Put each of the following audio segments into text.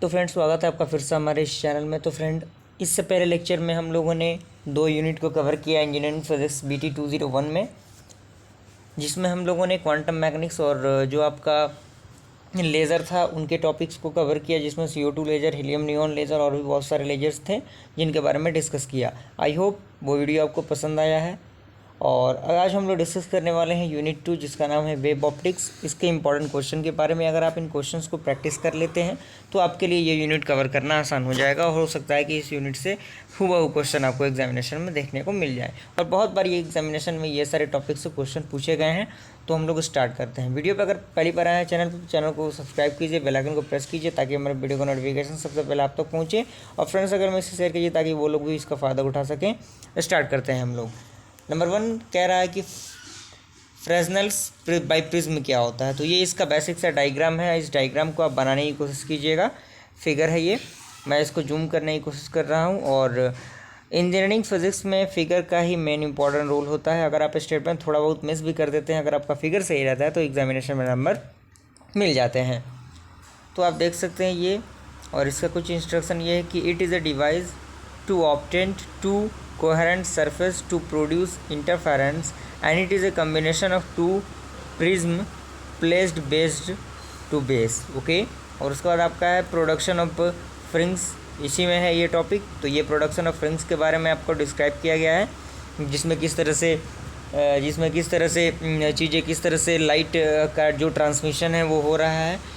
तो फ्रेंड स्वागत है आपका फिर से हमारे इस चैनल में। तो फ्रेंड इससे पहले लेक्चर में हम लोगों ने 2 यूनिट को कवर किया इंजीनियरिंग फिजिक्स BT 201 में, जिसमें हम लोगों ने क्वांटम मैकेनिक्स और जो आपका लेज़र था उनके टॉपिक्स को कवर किया, जिसमें CO2 laser, helium neon laser और भी बहुत सारे लेजर्स थे जिनके बारे में डिस्कस किया। आई होप वो वीडियो आपको पसंद आया है। और आज हम लोग डिस्कस करने वाले हैं यूनिट 2 जिसका नाम है वेव ऑप्टिक्स। इसके इंपॉर्टेंट क्वेश्चन के बारे में अगर आप इन क्वेश्चंस को प्रैक्टिस कर लेते हैं तो आपके लिए ये यूनिट कवर करना आसान हो जाएगा, और हो सकता है कि इस यूनिट से हूबहू क्वेश्चन आपको एग्जामिनेशन में देखने को मिल जाए। और बहुत बार ये एग्जामिनेशन में ये सारे टॉपिक से क्वेश्चन पूछे गए हैं। तो हम लोग स्टार्ट करते हैं। वीडियो पर अगर पहली बार आए हैं चैनल को सब्सक्राइब कीजिए, बेल आइकन को प्रेस कीजिए ताकि हमारे वीडियो का नोटिफिकेशन सबसे पहले आप तक पहुँचे, और फ्रेंड्स अगर मैं इसे शेयर कीजिए ताकि वो लोग भी इसका फ़ायदा उठा सकें। स्टार्ट करते हैं हम लोग। नंबर 1 कह रहा है कि फ्रेस्नेल्स बाई प्रिज्म क्या होता है। तो ये इसका बेसिक सा डायग्राम है। इस डायग्राम को आप बनाने की कोशिश कीजिएगा। फिगर है ये, मैं इसको जूम करने की कोशिश कर रहा हूँ। और इंजीनियरिंग फिजिक्स में फिगर का ही मेन इंपॉर्टेंट रोल होता है। अगर आप स्टेटमेंट थोड़ा बहुत मिस भी कर देते हैं, अगर आपका फिगर सही रहता है तो एग्जामिनेशन में नंबर मिल जाते हैं। तो आप देख सकते हैं ये, और इसका कुछ इंस्ट्रक्शन ये है कि it is a device to obtain to coherent surface to produce interference, and it is a combination of two prism placed based to base. Okay, और उसके बाद आपका है प्रोडक्शन ऑफ फ्रिंग्स, इसी में है ये टॉपिक। तो ये प्रोडक्शन ऑफ फ्रिंग्स के बारे में आपको डिस्क्राइब किया गया है, जिसमें किस तरह से चीज़ें, किस तरह से लाइट का जो ट्रांसमिशन है वो हो रहा है।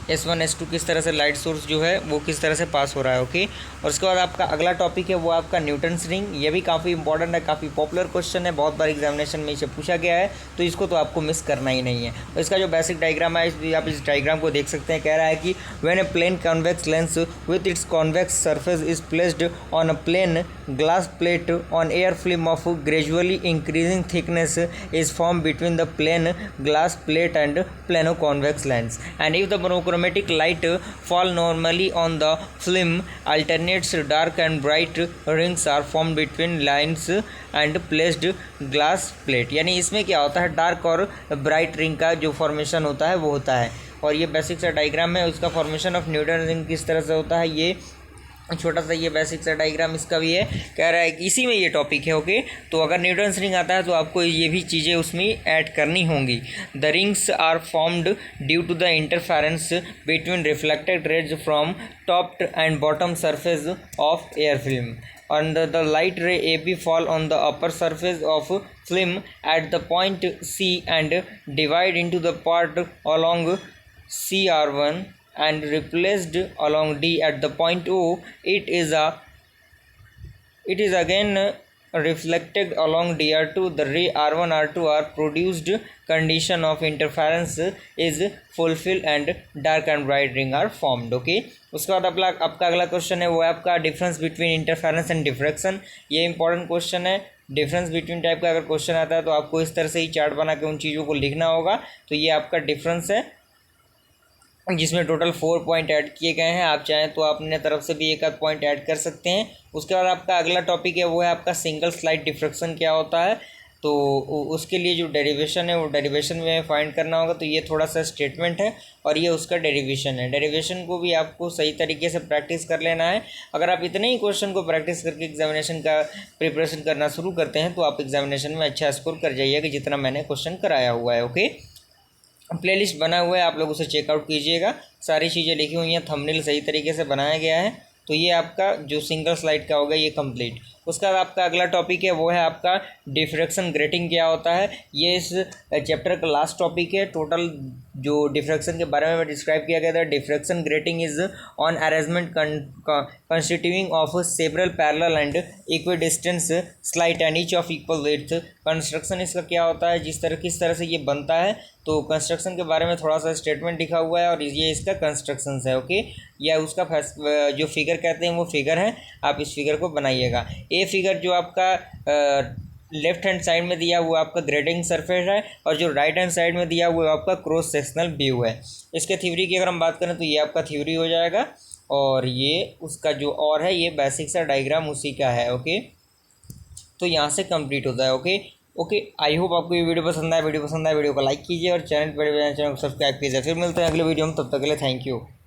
S1 S2 किस तरह से लाइट सोर्स जो है वो किस तरह से पास हो रहा है। ओके, और उसके बाद आपका अगला टॉपिक है वो आपका न्यूटन्स रिंग। ये भी काफ़ी इंपॉर्टेंट है, काफ़ी पॉपुलर क्वेश्चन है, बहुत बार एग्जामिनेशन में इसे पूछा गया है, तो इसको तो आपको मिस करना ही नहीं है। और इसका जो बेसिक डायग्राम है आप इस डायग्राम को देख सकते हैं। कह रहा है कि when a plane convex lens with its convex surface is placed on a plane glass plate on air film of gradually increasing thickness is form between the plane glass plate and plano convex lens, and if the monochromatic light fall normally on the film, alternates dark and bright rings are formed between lines and placed glass plate। यानी इसमें क्या होता है, dark और bright ring का जो formation होता है वो होता है। और ये बेसिक सा डायग्राम है, उसका फॉर्मेशन ऑफ न्यूटन रिंग किस तरह से होता है, ये छोटा सा ये बेसिक सा डायग्राम इसका भी है। कह रहा है कि इसी में ये टॉपिक है। ओके, तो अगर न्यूटन्स रिंग आता है तो आपको ये भी चीज़ें उसमें ऐड करनी होंगी। The rings are formed due to the interference between reflected rays from top and bottom surface of air film, and the light ray AB fall on the upper surface of film at the point C and divide into the part along CR1 and replaced along D at the point O. It is again reflected along DR2. The ray R1 R2 are produced, condition of interference is fulfilled and dark and bright ring are formed. Okay, उसके बाद आपका अगला question है वो है आपका difference between interference and diffraction. ये important question है। डिफरेंस बिटवीन टाइप का अगर क्वेश्चन आता है तो आपको इस तरह से ही चार्ट बना के उन चीज़ों को लिखना होगा। तो ये आपका डिफरेंस है, जिसमें टोटल 4 पॉइंट ऐड किए गए हैं। आप चाहें तो अपने तरफ से भी एक आध पॉइंट ऐड कर सकते हैं। उसके बाद आपका अगला टॉपिक है वो है आपका सिंगल स्लाइड डिफ्रैक्शन क्या होता है। तो उसके लिए जो डेरिवेशन है वो डेरिवेशन में फाइंड करना होगा। तो ये थोड़ा सा स्टेटमेंट है और ये उसका डेरिवेशन है। डेरिवेशन को भी आपको सही तरीके से प्रैक्टिस कर लेना है। अगर आप इतने ही क्वेश्चन को प्रैक्टिस करके एग्जामिनेशन का प्रिपरेशन करना शुरू करते हैं तो आप एग्जामिनेशन में अच्छा स्कोर कर जाइएगा, जितना मैंने क्वेश्चन कराया हुआ है। ओके, प्लेलिस्ट बना हुआ है, आप लोग उसे चेकआउट कीजिएगा। सारी चीज़ें लिखी हुई हैं, थंबनेल सही तरीके से बनाया गया है। तो ये आपका जो सिंगल स्लाइड का होगा ये कंप्लीट। उसका बाद आपका अगला टॉपिक है वो है आपका डिफ्रैक्शन ग्रेटिंग क्या होता है। ये इस चैप्टर का लास्ट टॉपिक है। टोटल जो डिफ्रैक्शन के बारे में डिस्क्राइब किया गया था, diffraction grating is an arrangement constituting of several parallel and equidistance slit and each of equal width. Construction इसका क्या होता है, किस तरह से ये बनता है। तो कंस्ट्रक्शन के बारे में थोड़ा सा स्टेटमेंट लिखा हुआ है और ये इसका कंस्ट्रक्शन है। ओके, या उसका जो फिगर कहते हैं वो फिगर है, आप इस फिगर को बनाइएगा। ए फिगर जो आपका लेफ्ट हैंड साइड में दिया हुआ आपका ग्रेडिंग सरफेस है, और जो राइट हैंड साइड में दिया हुआ आपका क्रॉस सेक्शनल व्यू है। इसके थ्योरी की अगर हम बात करें तो ये आपका थ्योरी हो जाएगा, और ये उसका जो और है ये बेसिक सा डायग्राम उसी का है। ओके, तो यहाँ से कंप्लीट होता है। ओके, आई होप आपको ये वीडियो पसंद आए। वीडियो को लाइक कीजिए और चैनल पर चैनल को सब्सक्राइब कीजिए। फिर मिलते हैं अगले वीडियो में, तब तक के लिए थैंक यू।